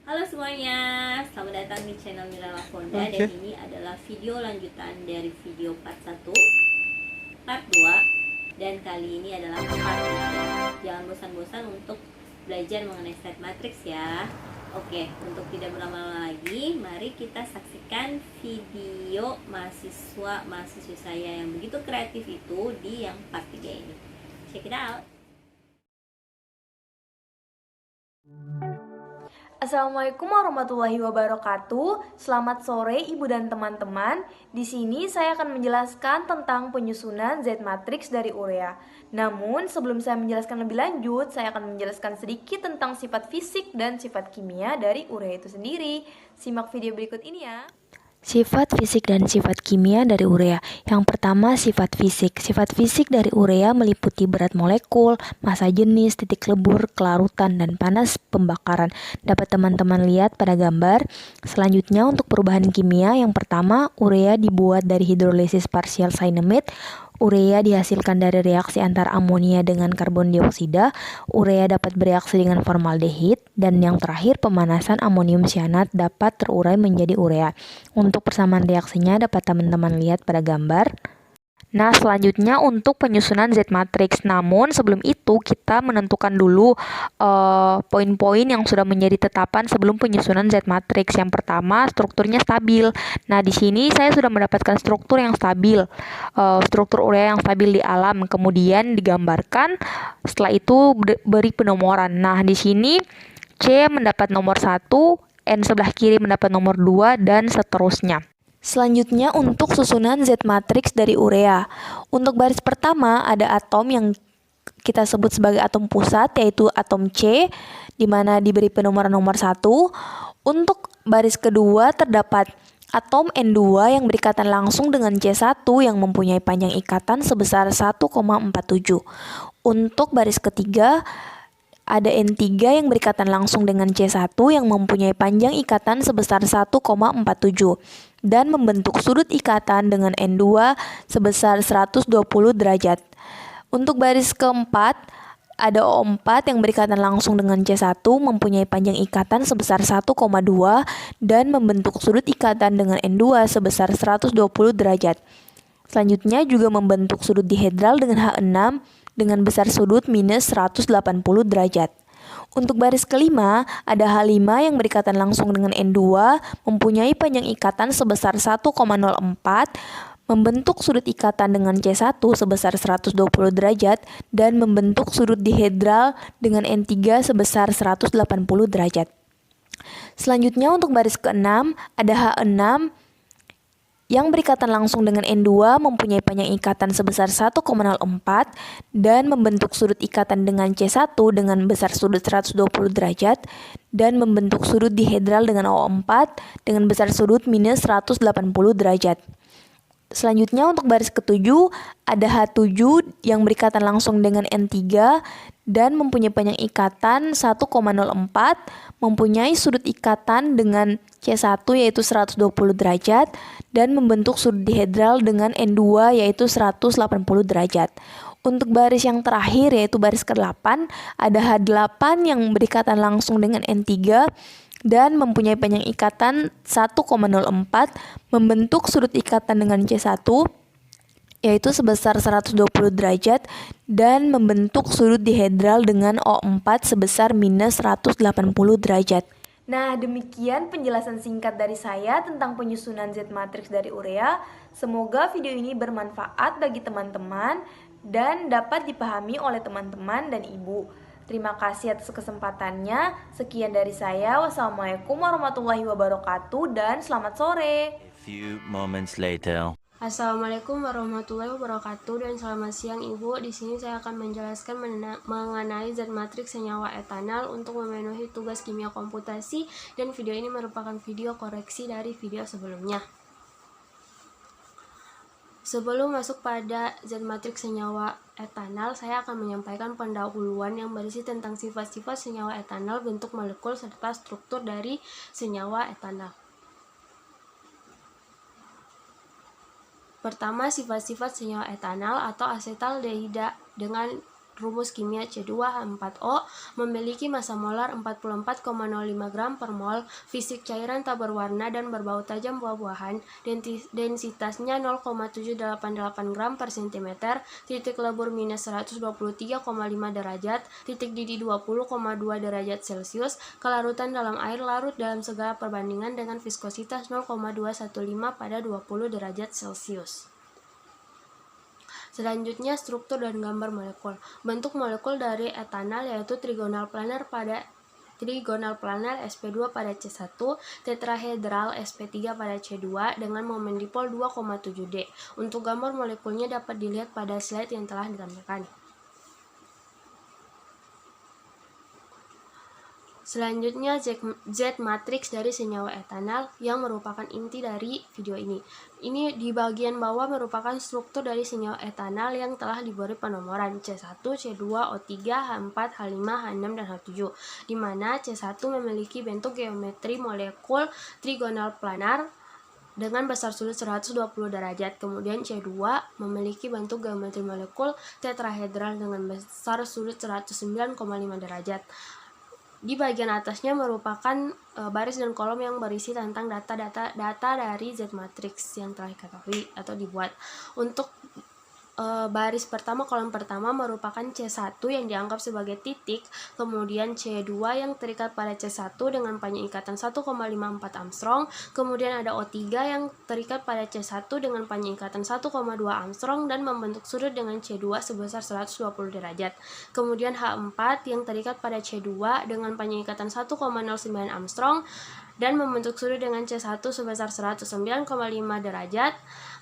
Halo semuanya, selamat datang di channel Mira Lafonda. Dan ini adalah video lanjutan dari video part 1, part 2, dan kali ini adalah part 3. Jangan bosan-bosan untuk belajar mengenai state matrix ya. Oke, untuk tidak berlama-lama lagi, mari kita saksikan video mahasiswa-mahasiswi saya yang begitu kreatif itu di yang part 3 ini. Check it out. Assalamualaikum warahmatullahi wabarakatuh. Selamat sore Ibu dan teman-teman. Di sini saya akan menjelaskan tentang penyusunan Z matrix dari urea. Namun, sebelum saya menjelaskan lebih lanjut, saya akan menjelaskan sedikit tentang sifat fisik dan sifat kimia dari urea itu sendiri. Simak video berikut ini ya. Sifat fisik dan sifat kimia dari urea. Yang pertama, sifat fisik. Sifat fisik dari urea meliputi berat molekul, massa jenis, titik lebur, kelarutan, dan panas pembakaran. Dapat teman-teman lihat pada gambar. Selanjutnya, untuk perubahan kimia, yang pertama, urea dibuat dari hidrolisis partial cyanamide. Urea dihasilkan dari reaksi antara amonia dengan karbon dioksida. Urea dapat bereaksi dengan formaldehid. Dan yang terakhir, pemanasan amonium cyanat dapat terurai menjadi urea. Untuk persamaan reaksinya dapat teman-teman lihat pada gambar. Nah, selanjutnya untuk penyusunan Z matrix. Namun sebelum itu kita menentukan dulu poin-poin yang sudah menjadi tetapan sebelum penyusunan Z matrix. Yang pertama, strukturnya stabil. Nah, di sini saya sudah mendapatkan struktur yang stabil, struktur urea yang stabil di alam. Kemudian digambarkan. Setelah itu beri penomoran. Nah, di sini C mendapat nomor 1, N sebelah kiri mendapat nomor 2, dan seterusnya. Selanjutnya untuk susunan Z matrix dari urea. Untuk baris pertama ada atom yang kita sebut sebagai atom pusat, yaitu atom C, di mana diberi penomoran nomor 1. Untuk baris kedua terdapat atom N2 yang berikatan langsung dengan C1 yang mempunyai panjang ikatan sebesar 1,47. Untuk baris ketiga ada N3 yang berikatan langsung dengan C1 yang mempunyai panjang ikatan sebesar 1,47 dan membentuk sudut ikatan dengan N2 sebesar 120 derajat. Untuk baris keempat, ada O4 yang berikatan langsung dengan C1 mempunyai panjang ikatan sebesar 1,2 dan membentuk sudut ikatan dengan N2 sebesar 120 derajat. Selanjutnya juga membentuk sudut dihedral dengan H6 dengan besar sudut minus 180 derajat. Untuk baris kelima, ada H5 yang berikatan langsung dengan N2, mempunyai panjang ikatan sebesar 1,04, membentuk sudut ikatan dengan C1 sebesar 120 derajat, dan membentuk sudut dihedral dengan N3 sebesar 180 derajat. Selanjutnya untuk baris keenam, ada H6 yang berikatan langsung dengan N2 mempunyai panjang ikatan sebesar 1,04 dan membentuk sudut ikatan dengan C1 dengan besar sudut 120 derajat dan membentuk sudut dihedral dengan O4 dengan besar sudut minus 180 derajat. Selanjutnya untuk baris ketujuh ada H7 yang berikatan langsung dengan N3 dan mempunyai panjang ikatan 1,04, mempunyai sudut ikatan dengan C1 yaitu 120 derajat dan membentuk sudut dihedral dengan N2 yaitu 180 derajat. Untuk baris yang terakhir yaitu baris ke-8 ada H8 yang berikatan langsung dengan N3 dan mempunyai panjang ikatan 1,04, membentuk sudut ikatan dengan C1 yaitu sebesar 120 derajat dan membentuk sudut dihedral dengan O4 sebesar minus 180 derajat. Nah, demikian penjelasan singkat dari saya tentang penyusunan Z matrix dari urea. Semoga video ini bermanfaat bagi teman-teman dan dapat dipahami oleh teman-teman dan ibu. Terima kasih atas kesempatannya. Sekian dari saya. Wassalamualaikum warahmatullahi wabarakatuh dan selamat sore. A few moments later. Assalamualaikum warahmatullahi wabarakatuh dan selamat siang Ibu. Di sini saya akan menjelaskan mengenai zat matriks senyawa etanol untuk memenuhi tugas kimia komputasi dan video ini merupakan video koreksi dari video sebelumnya. Sebelum masuk pada zat matriks senyawa etanol, saya akan menyampaikan pendahuluan yang berisi tentang sifat-sifat senyawa etanol, bentuk molekul, serta struktur dari senyawa etanol. Pertama, sifat-sifat senyawa etanol atau asetaldehida dengan rumus kimia C2H4O memiliki massa molar 44,05 gram per mol, fisik cairan tak berwarna dan berbau tajam buah-buahan, densitasnya 0,788 gram per cm, titik lebur minus 123,5 derajat, titik didih 20,2 derajat Celcius, kelarutan dalam air larut dalam segala perbandingan dengan viskositas 0,215 pada 20 derajat Celcius. Selanjutnya, struktur dan gambar molekul. Bentuk molekul dari etanal yaitu trigonal planar sp2 pada C1, tetrahedral sp3 pada C2 dengan momen dipol 2,7 D. Untuk gambar molekulnya dapat dilihat pada slide yang telah ditampilkan. Selanjutnya, Z-matrix dari senyawa etanal yang merupakan inti dari video ini. Ini di bagian bawah merupakan struktur dari senyawa etanal yang telah diberi penomoran C1, C2, O3, H4, H5, H6, dan H7, di mana C1 memiliki bentuk geometri molekul trigonal planar dengan besar sudut 120 derajat. Kemudian C2 memiliki bentuk geometri molekul tetrahedral dengan besar sudut 109,5 derajat. Di bagian atasnya merupakan baris dan kolom yang berisi tentang data dari Z-matrix yang telah diketahui atau dibuat. Untuk baris pertama, kolom pertama merupakan C1 yang dianggap sebagai titik, kemudian C2 yang terikat pada C1 dengan panjang ikatan 1,54 Armstrong, kemudian ada O3 yang terikat pada C1 dengan panjang ikatan 1,2 Armstrong dan membentuk sudut dengan C2 sebesar 120 derajat. Kemudian H4 yang terikat pada C2 dengan panjang ikatan 1,09 Armstrong dan membentuk sudut dengan C1 sebesar 109,5 derajat.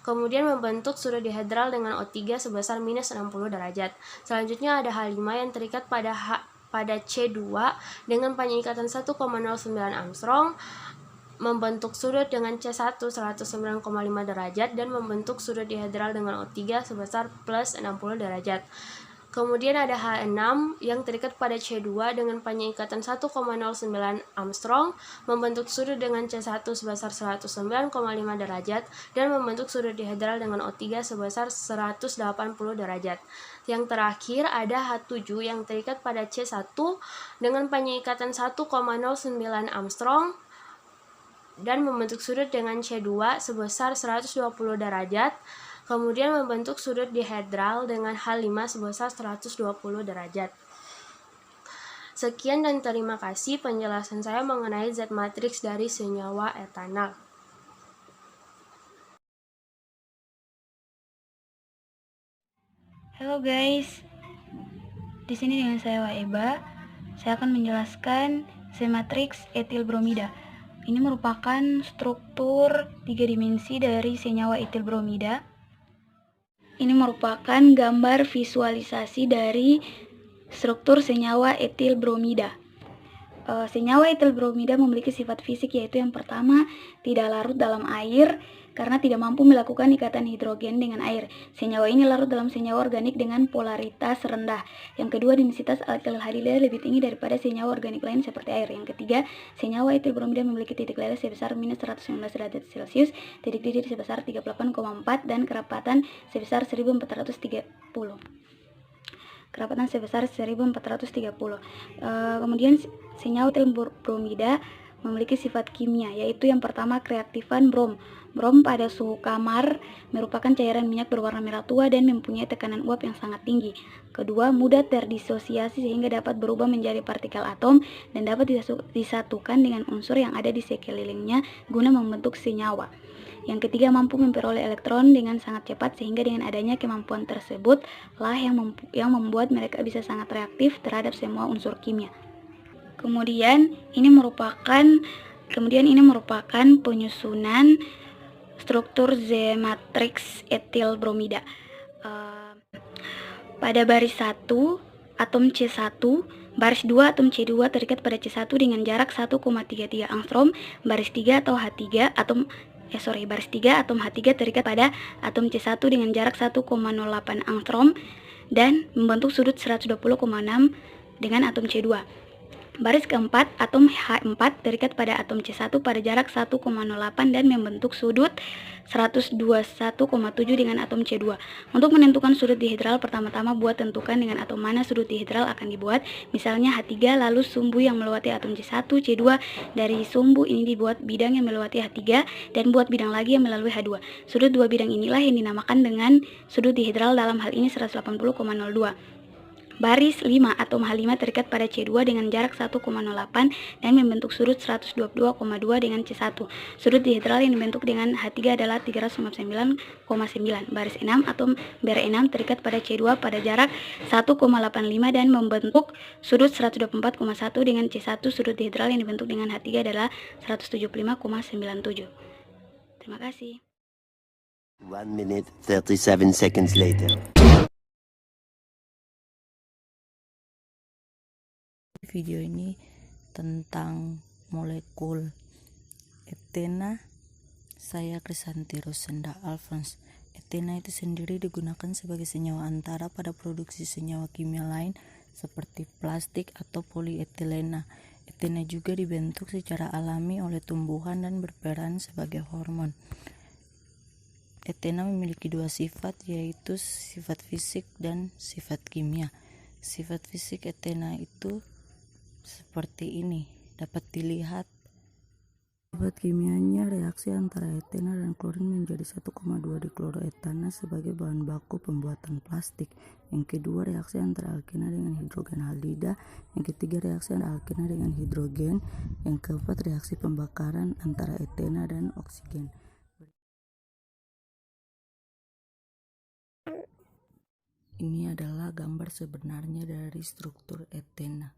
Kemudian membentuk sudut dihedral dengan O3 sebesar minus 60 derajat. Selanjutnya ada H5 yang terikat pada C2 dengan panjang ikatan 1,09 Armstrong, membentuk sudut dengan C1 109,5 derajat dan membentuk sudut dihedral dengan O3 sebesar plus 60 derajat. Kemudian ada H6 yang terikat pada C2 dengan panjang ikatan 1,09 Armstrong, membentuk sudut dengan C1 sebesar 109,5 derajat, dan membentuk sudut dihedral dengan O3 sebesar 180 derajat. Yang terakhir ada H7 yang terikat pada C1 dengan panjang ikatan 1,09 Armstrong, dan membentuk sudut dengan C2 sebesar 120 derajat, kemudian membentuk sudut dihedral dengan H5 sebesar 120 derajat. Sekian dan terima kasih penjelasan saya mengenai Z-matrix dari senyawa etanal. Halo guys, di sini dengan saya Waeba. Saya akan menjelaskan Z-matrix etil bromida. Ini merupakan struktur 3 dimensi dari senyawa etil bromida. Ini merupakan gambar visualisasi dari struktur senyawa etil bromida. Senyawa etil bromida memiliki sifat fisik yaitu yang pertama, tidak larut dalam air karena tidak mampu melakukan ikatan hidrogen dengan air. Senyawa ini larut dalam senyawa organik dengan polaritas rendah. Yang kedua, densitas alkil halida lebih tinggi daripada senyawa organik lain seperti air. Yang ketiga, senyawa etil bromida memiliki titik leleh sebesar minus 119 derajat Celcius, titik didih sebesar 38,4 dan kerapatan sebesar 1430. Kemudian senyawa etil bromida memiliki sifat kimia, yaitu yang pertama kreaktifan brom. Brom pada suhu kamar merupakan cairan minyak berwarna merah tua dan mempunyai tekanan uap yang sangat tinggi. Kedua, mudah terdisosiasi sehingga dapat berubah menjadi partikel atom dan dapat disatukan dengan unsur yang ada di sekelilingnya guna membentuk senyawa. Yang ketiga, mampu memperoleh elektron dengan sangat cepat sehingga dengan adanya kemampuan tersebut lah yang membuat mereka bisa sangat reaktif terhadap semua unsur kimia. Kemudian ini merupakan penyusunan struktur Z-matrix etil bromida. Pada baris 1, atom C1, baris 2, atom C2 terikat pada C1 dengan jarak 1,33 angstrom, baris 3 atau H3, baris 3 atom H3 terikat pada atom C1 dengan jarak 1,08 angstrom dan membentuk sudut 120,6 dengan atom C2. Baris keempat, atom H4 terikat pada atom C1 pada jarak 1,08 dan membentuk sudut 121,7 dengan atom C2. Untuk menentukan sudut dihedral, pertama-tama buat tentukan dengan atom mana sudut dihedral akan dibuat. Misalnya H3, lalu sumbu yang melewati atom C1, C2. Dari sumbu ini dibuat bidang yang melewati H3 dan buat bidang lagi yang melalui H2. Sudut dua bidang inilah yang dinamakan dengan sudut dihedral, dalam hal ini 180,02. Baris 5, atom H5 terikat pada C2 dengan jarak 1,08 dan membentuk sudut 122,2 dengan C1. Sudut dihedral yang dibentuk dengan H3 adalah 359,9. Baris 6, atom Br6 terikat pada C2 pada jarak 1,85 dan membentuk sudut 124,1 dengan C1. Sudut dihedral yang dibentuk dengan H3 adalah 175,97. Terima kasih. 1 minute 37 seconds later. Video ini tentang molekul etena. Saya Krisanti Rosenda Alphonse. Etena itu sendiri digunakan sebagai senyawa antara pada produksi senyawa kimia lain seperti plastik atau polietilena. Etena juga dibentuk secara alami oleh tumbuhan dan berperan sebagai hormon. Etena memiliki dua sifat, yaitu sifat fisik dan sifat kimia. Sifat fisik etena itu seperti ini, dapat dilihat. Sifat kimianya, reaksi antara etena dan klorin menjadi 1,2 dikloroetana sebagai bahan baku pembuatan plastik. Yang kedua, reaksi antara alkena dengan hidrogen halida. Yang ketiga, reaksi antara alkena dengan hidrogen. Yang keempat, reaksi pembakaran antara etena dan oksigen. Ini adalah gambar sebenarnya dari struktur etena.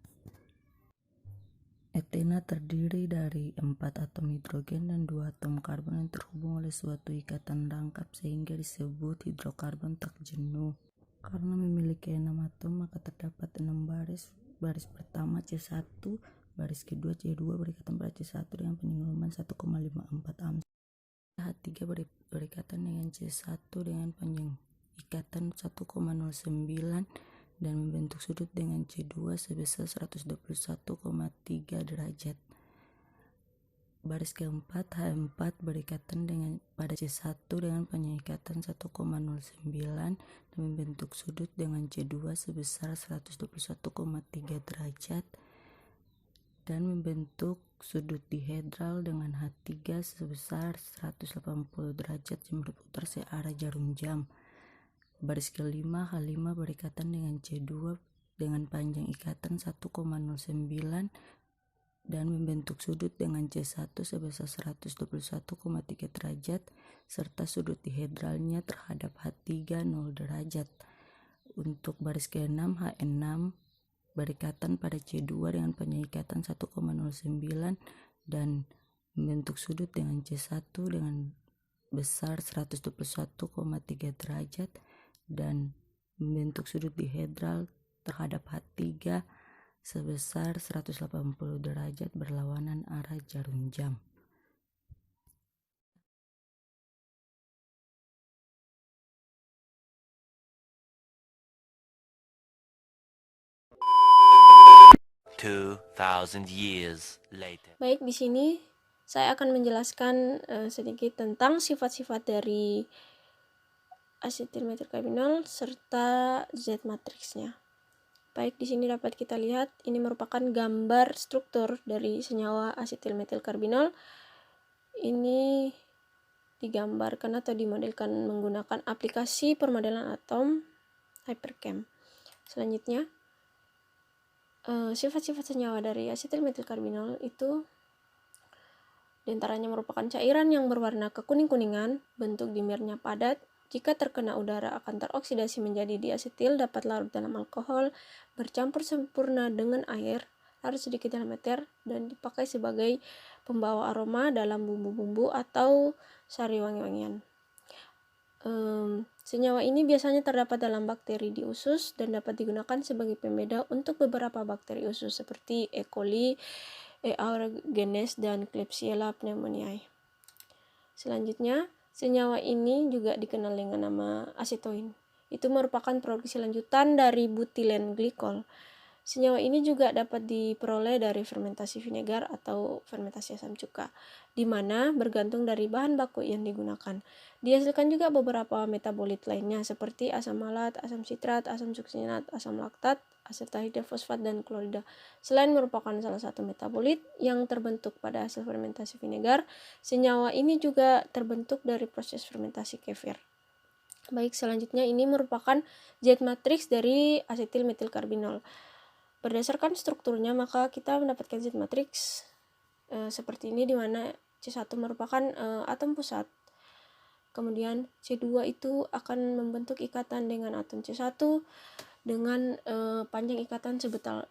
Etena terdiri dari 4 atom hidrogen dan 2 atom karbon yang terhubung oleh suatu ikatan rangkap sehingga disebut hidrokarbon tak jenuh. Karena memiliki 6 atom, maka terdapat 6 baris. Baris pertama C1, baris kedua C2 berikatan pada C1 dengan penyinggungan 1,54 Am. H3 berikatan dengan C1 dengan panjang ikatan 1,09 dan membentuk sudut dengan C2 sebesar 121,3 derajat. Baris keempat H4 berikatan dengan pada C1 dengan panjang ikatan 1,09 dan membentuk sudut dengan C2 sebesar 121,3 derajat dan membentuk sudut dihedral dengan H3 sebesar 180 derajat yang berputar searah jarum jam. Baris kelima H5 berikatan dengan C2 dengan panjang ikatan 1,09 dan membentuk sudut dengan C1 sebesar 121,3 derajat serta sudut dihedralnya terhadap H3 0 derajat. Untuk baris ke-6 H6 berikatan pada C2 dengan panjang ikatan 1,09 dan membentuk sudut dengan C1 dengan besar 121,3 derajat dan membentuk sudut dihedral terhadap H3 sebesar 180 derajat berlawanan arah jarum jam. Years later. Baik, di sini saya akan menjelaskan sedikit tentang sifat-sifat dari asetilmetilkarbinol serta Z matriksnya. Baik, di sini dapat kita lihat ini merupakan gambar struktur dari senyawa asetilmetilkarbinol. Ini digambarkan atau dimodelkan menggunakan aplikasi permodelan atom Hyperchem. Selanjutnya, sifat-sifat senyawa dari asetilmetilkarbinol itu diantaranya merupakan cairan yang berwarna kekuning-kuningan, bentuk dimernya padat. Jika terkena udara akan teroksidasi menjadi diasetil, dapat larut dalam alkohol, bercampur sempurna dengan air, larut sedikit dalam eter, dan dipakai sebagai pembawa aroma dalam bumbu-bumbu atau sari wangi-wangian. Senyawa ini biasanya terdapat dalam bakteri di usus dan dapat digunakan sebagai pembeda untuk beberapa bakteri usus seperti E. coli, E. aerogenes, dan Klebsiella pneumoniae. Selanjutnya, senyawa ini juga dikenal dengan nama asetoin. Itu merupakan produksi lanjutan dari butilen glikol. Senyawa ini juga dapat diperoleh dari fermentasi vinegar atau fermentasi asam cuka, di mana bergantung dari bahan baku yang digunakan. Dihasilkan juga beberapa metabolit lainnya seperti asam malat, asam sitrat, asam suksinat, asam laktat, asetahida fosfat, dan klorida. Selain merupakan salah satu metabolit yang terbentuk pada hasil fermentasi vinegar, senyawa ini juga terbentuk dari proses fermentasi kefir. Baik, selanjutnya ini merupakan zat matriks dari asetil metilkarbinol. Berdasarkan strukturnya, maka kita mendapatkan zat matriks seperti ini, di mana C1 merupakan atom pusat. Kemudian C2 itu akan membentuk ikatan dengan atom C1 dengan panjang ikatan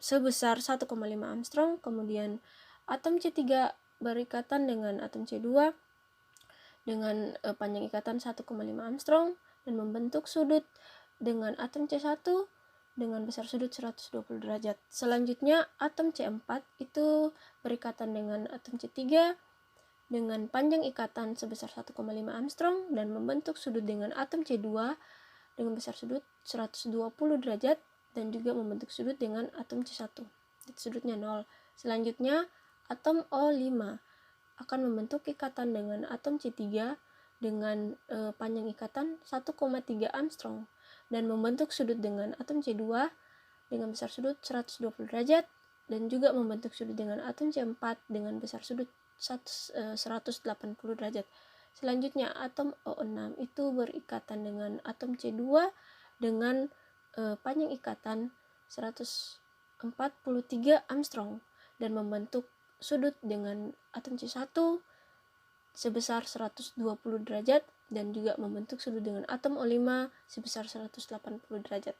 sebesar 1,5 Armstrong. Kemudian atom C3 berikatan dengan atom C2 dengan panjang ikatan 1,5 Armstrong dan membentuk sudut dengan atom C1 dengan besar sudut 120 derajat. Selanjutnya atom C4 itu berikatan dengan atom C3 dengan panjang ikatan sebesar 1,5 Armstrong dan membentuk sudut dengan atom C2 dengan besar sudut 120 derajat dan juga membentuk sudut dengan atom C1. Sudutnya 0. Selanjutnya atom O5 akan membentuk ikatan dengan atom C3 dengan panjang ikatan 1,3 Armstrong dan membentuk sudut dengan atom C2 dengan besar sudut 120 derajat dan juga membentuk sudut dengan atom C4 dengan besar sudut 180 derajat. Selanjutnya atom O6 itu berikatan dengan atom C2 dengan panjang ikatan 143 Armstrong dan membentuk sudut dengan atom C1 sebesar 120 derajat dan juga membentuk sudut dengan atom O5 sebesar 180 derajat.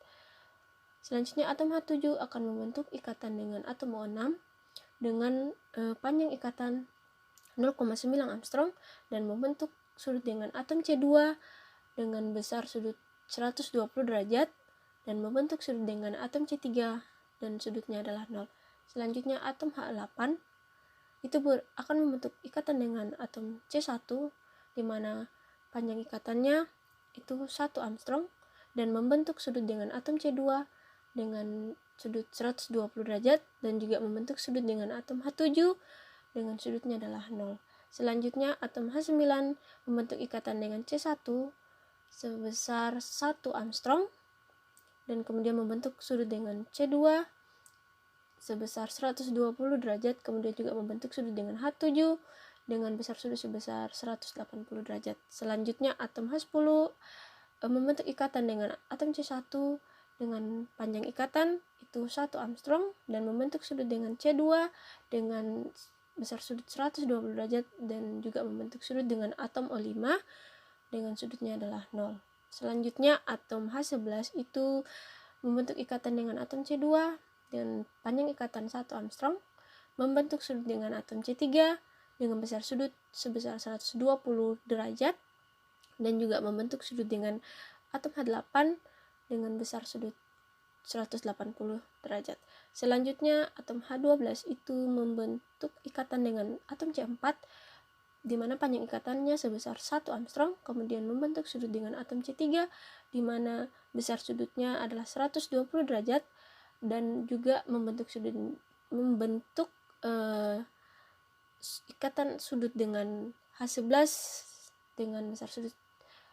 Selanjutnya atom H7 akan membentuk ikatan dengan atom O6 dengan panjang ikatan 0,9 Armstrong dan membentuk sudut dengan atom C2 dengan besar sudut 120 derajat dan membentuk sudut dengan atom C3 dan sudutnya adalah 0. Selanjutnya atom H8 itu akan membentuk ikatan dengan atom C1 di mana panjang ikatannya itu 1 Armstrong dan membentuk sudut dengan atom C2 dengan sudut 120 derajat dan juga membentuk sudut dengan atom H7 dengan sudutnya adalah 0. Selanjutnya atom H9 membentuk ikatan dengan C1 sebesar 1 Armstrong dan kemudian membentuk sudut dengan C2 sebesar 120 derajat, kemudian juga membentuk sudut dengan H7 dengan besar sudut sebesar 180 derajat. Selanjutnya atom H10 membentuk ikatan dengan atom C1 dengan panjang ikatan itu 1 Armstrong dan membentuk sudut dengan C2 dengan besar sudut 120 derajat dan juga membentuk sudut dengan atom O5 dengan sudutnya adalah 0. Selanjutnya atom H11 itu membentuk ikatan dengan atom C2 dengan panjang ikatan 1 Armstrong, membentuk sudut dengan atom C3 dengan besar sudut sebesar 120 derajat dan juga membentuk sudut dengan atom H8 dengan besar sudut 180 derajat. Selanjutnya atom H12 itu membentuk ikatan dengan atom C4 di mana panjang ikatannya sebesar 1 Armstrong, kemudian membentuk sudut dengan atom C3 di mana besar sudutnya adalah 120 derajat dan juga membentuk ikatan sudut dengan H11 dengan besar sudut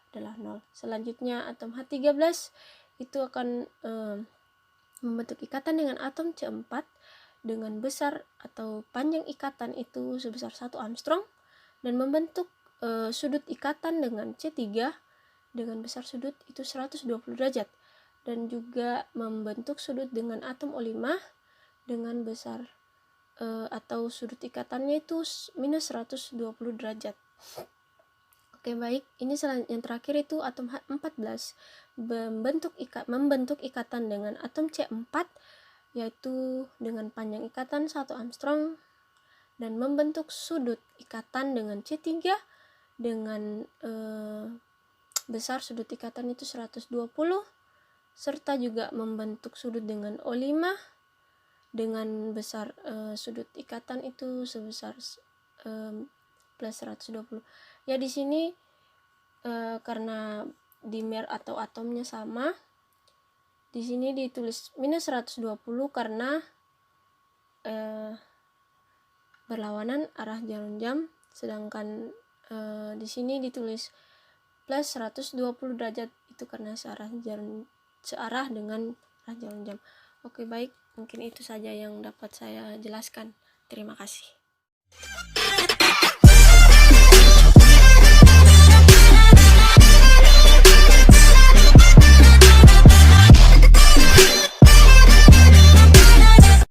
adalah 0. Selanjutnya atom H13 itu akan membentuk ikatan dengan atom C4 dengan besar atau panjang ikatan itu sebesar 1 Armstrong dan membentuk sudut ikatan dengan C3 dengan besar sudut itu 120 derajat dan juga membentuk sudut dengan atom O5 dengan besar atau sudut ikatannya itu minus 120 derajat. Oke, baik, ini yang terakhir itu atom H14 membentuk ikatan dengan atom C4 yaitu dengan panjang ikatan 1 Armstrong dan membentuk sudut ikatan dengan C3 dengan besar sudut ikatan itu 120 serta juga membentuk sudut dengan O5 dengan besar sudut ikatan itu sebesar plus 120. Ya, di sini karena dimer atau atomnya sama, Di sini ditulis minus 120 karena berlawanan arah jarum jam, sedangkan di sini ditulis plus 120 derajat, itu karena searah dengan arah jarum jam. Oke, baik, mungkin itu saja yang dapat saya jelaskan. Terima kasih.